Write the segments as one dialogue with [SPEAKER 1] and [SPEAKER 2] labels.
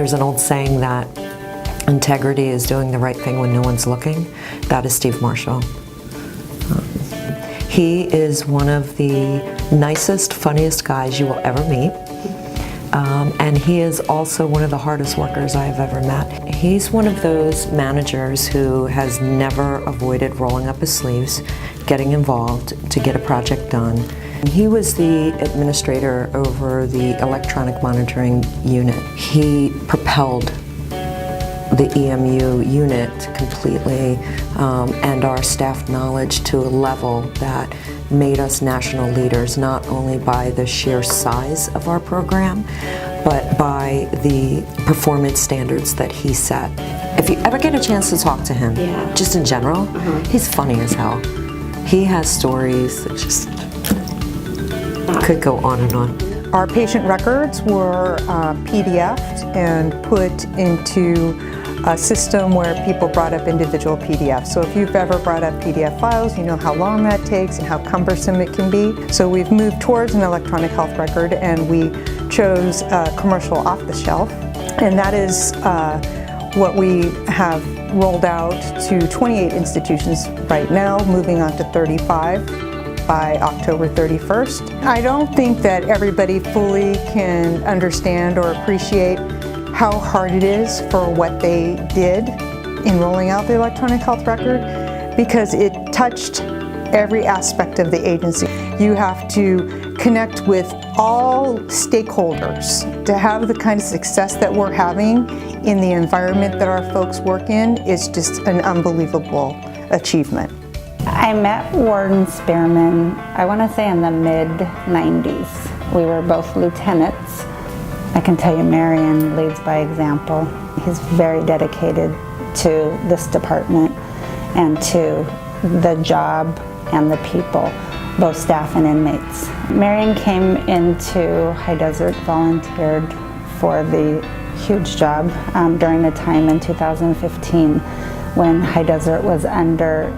[SPEAKER 1] There's an old saying that integrity is doing the right thing when no one's looking. That is Steve Marshall. He is one of the nicest, funniest guys you will ever meet. And he is also one of the hardest workers I have ever met. He's one of those managers who has never avoided rolling up his sleeves, getting involved to get a project done. He was the administrator over the electronic monitoring unit. He propelled the EMU unit completely and our staff knowledge to a level that made us national leaders, not only by the sheer size of our program, but by the performance standards that he set. If you ever get a chance to talk to him, just in general, he's funny as hell. He has stories that just could go on and on.
[SPEAKER 2] Our patient records were PDF'd and put into a system where people brought up individual PDFs. So if you've ever brought up PDF files, you know how long that takes and how cumbersome it can be. So we've moved towards an electronic health record, and we chose a commercial off the shelf. And that is what we have rolled out to 28 institutions right now, moving on to 35 by October 31st. I don't think that everybody fully can understand or appreciate how hard it is for what they did in rolling out the electronic health record, because it touched every aspect of the agency. You have to connect with all stakeholders. To have the kind of success that we're having in the environment that our folks work in is just an unbelievable achievement.
[SPEAKER 3] I met Warden Spearman, I want to say in the mid-90s. We were both lieutenants. I can tell you Marian leads by example. He's very dedicated to this department and to the job and the people, both staff and inmates. Marian came into High Desert, volunteered for the huge job during the time in 2015 when High Desert was under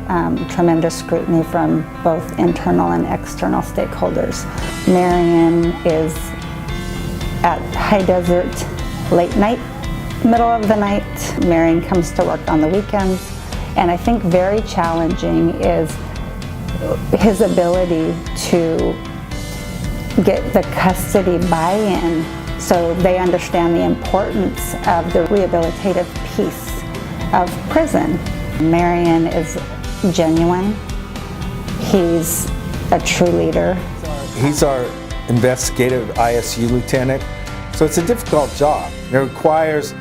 [SPEAKER 3] tremendous scrutiny from both internal and external stakeholders. Marian is at High Desert late night, middle of the night. Marian comes to work on the weekends, and I think very challenging is his ability to get the custody buy-in so they understand the importance of the rehabilitative piece of prison. Marian is genuine. He's a true leader.
[SPEAKER 4] He's our investigative ISU lieutenant, so it's a difficult job. It requires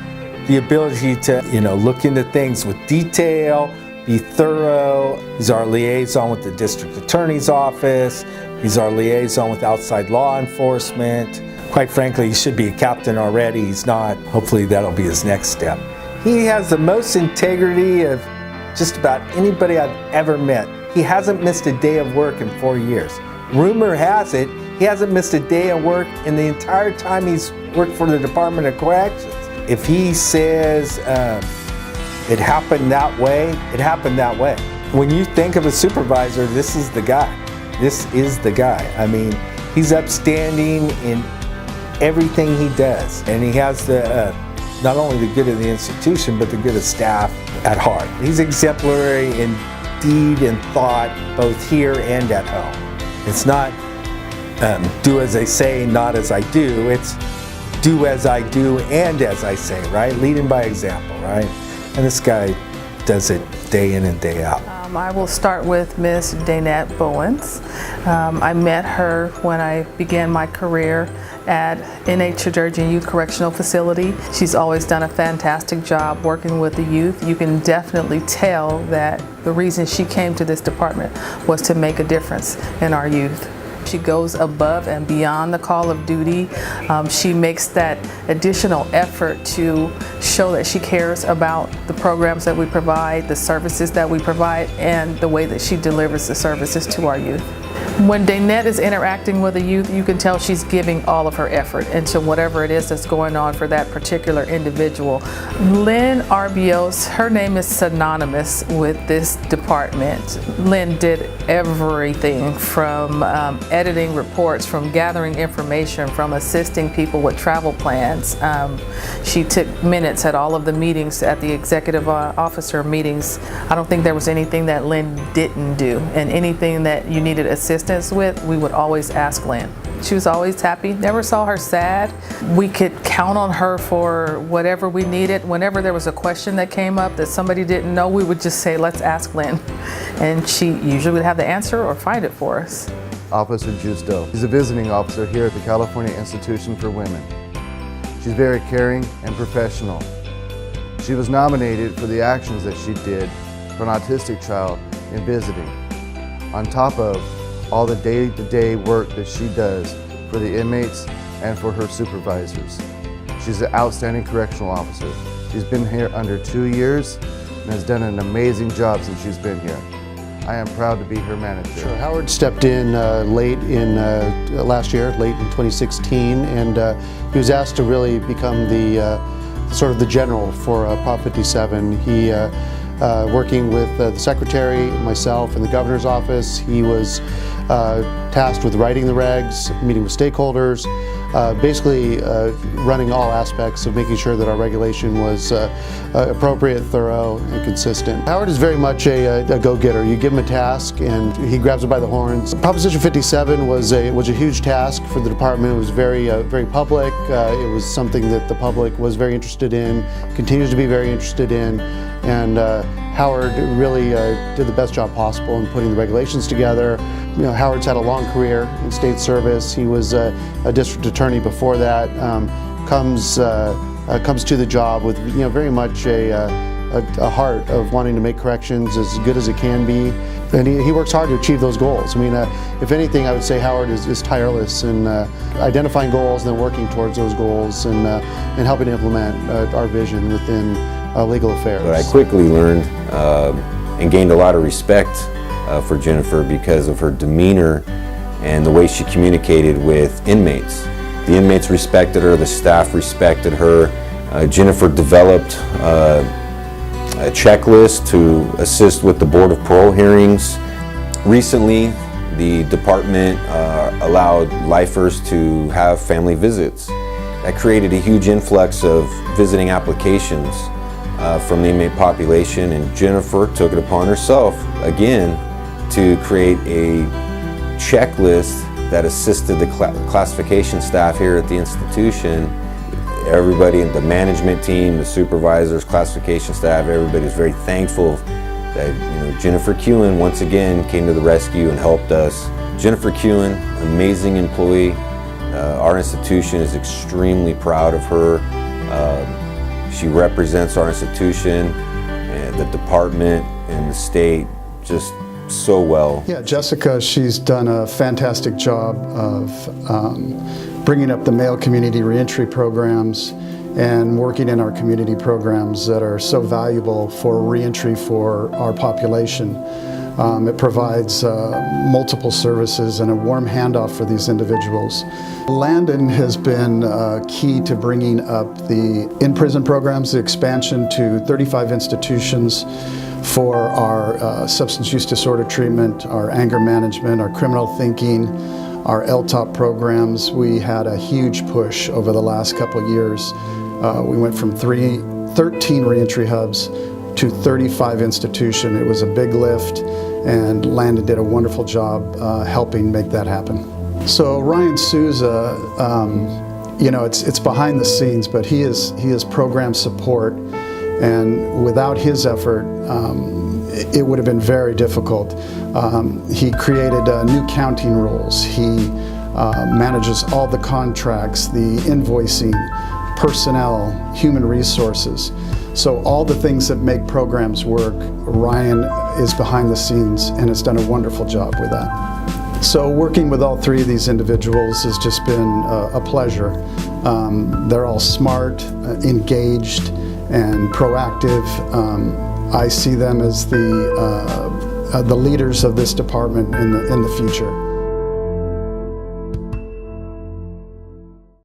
[SPEAKER 4] the ability to, look into things with detail, be thorough. He's our liaison with the district attorney's office. He's our liaison with outside law enforcement. Quite frankly, he should be a captain already. He's not. Hopefully that'll be his next step. He has the most integrity of just about anybody I've ever met. He hasn't missed a day of work in 4 years. Rumor has it, he hasn't missed a day of work in the entire time he's worked for the Department of Corrections. If he says it happened that way, it happened that way. When you think of a supervisor, this is the guy. This is the guy. I mean, he's upstanding in everything he does. And he has the not only the good of the institution, but the good of staff at heart. He's exemplary in deed and thought, both here and at home. It's not do as I say, not as I do. It's do as I do and as I say, right? Leading by example, right? And this guy does it day in and day out.
[SPEAKER 5] I will start with Ms. Danette Bowens. I met her when I began my career at NH Georgian Youth Correctional Facility. She's always done a fantastic job working with the youth. You can definitely tell that the reason she came to this department was to make a difference in our youth. She goes above and beyond the call of duty. She makes that additional effort to show that she cares about the programs that we provide, the services that we provide, and the way that she delivers the services to our youth. When Danette is interacting with a youth, you can tell she's giving all of her effort into whatever it is that's going on for that particular individual. Lynn Arbios, her name is synonymous with this department. Lynn did everything from editing reports, from gathering information, from assisting people with travel plans. She took minutes at all of the meetings, at the executive officer meetings. I don't think there was anything that Lynn didn't do, and anything that you needed assistance with, we would always ask Lynn. She was always happy, never saw her sad. We could count on her for whatever we needed. Whenever there was a question that came up that somebody didn't know, we would just say, let's ask Lynn. And she usually would have the answer or find it for us.
[SPEAKER 6] Officer Justo. She's a visiting officer here at the California Institution for Women. She's very caring and professional. She was nominated for the actions that she did for an autistic child in visiting, on top of all the day-to-day work that she does for the inmates and for her supervisors. She's an outstanding correctional officer. She's been here under 2 years and has done an amazing job since she's been here. I am proud to be her manager.
[SPEAKER 7] Sure. Howard stepped in late in last year, late in 2016, and he was asked to really become the sort of the general for Prop 57. He working with the secretary, myself, and the governor's office. He was tasked with writing the regs, meeting with stakeholders, basically running all aspects of making sure that our regulation was appropriate, thorough, and consistent. Howard is very much a go-getter. You give him a task and he grabs it by the horns. Proposition 57 was a huge task for the department. It was very public. It was something that the public was very interested in, continues to be very interested in, and Howard really did the best job possible in putting the regulations together. You know, Howard's had a long career in state service. He was a district attorney before that. Comes to the job with very much a heart of wanting to make corrections as good as it can be, and he works hard to achieve those goals. I mean, if anything, I would say Howard is tireless in identifying goals and then working towards those goals and helping to implement our vision within legal affairs.
[SPEAKER 8] But I quickly learned and gained a lot of respect for Jennifer because of her demeanor and the way she communicated with inmates. The inmates respected her, the staff respected her. Jennifer developed a checklist to assist with the Board of Parole hearings. Recently, the department allowed lifers to have family visits. That created a huge influx of visiting applications from the inmate population, and Jennifer took it upon herself, again, to create a checklist that assisted the classification staff here at the institution. Everybody in the management team, the supervisors, classification staff, everybody's very thankful that Jennifer Kuelen once again came to the rescue and helped us. Jennifer Kuelen, amazing employee. Our institution is extremely proud of her. She represents our institution and the department and the state just so well.
[SPEAKER 9] Yeah, Jessica, she's done a fantastic job of bringing up the male community reentry programs and working in our community programs that are so valuable for reentry for our population. It provides multiple services and a warm handoff for these individuals. Landon has been key to bringing up the in-prison programs, the expansion to 35 institutions for our substance use disorder treatment, our anger management, our criminal thinking, our LTOP programs. We had a huge push over the last couple of years. We went from 13 reentry hubs to 35 institutions. It was a big lift, and Landon did a wonderful job helping make that happen. So Ryan Souza, it's behind the scenes, but he is program support, and without his effort, it would have been very difficult. He created new counting rules. He manages all the contracts, the invoicing, personnel, human resources. So all the things that make programs work, Ryan is behind the scenes and has done a wonderful job with that. So working with all three of these individuals has just been a pleasure. They're all smart, engaged, and proactive. I see them as the leaders of this department in the future.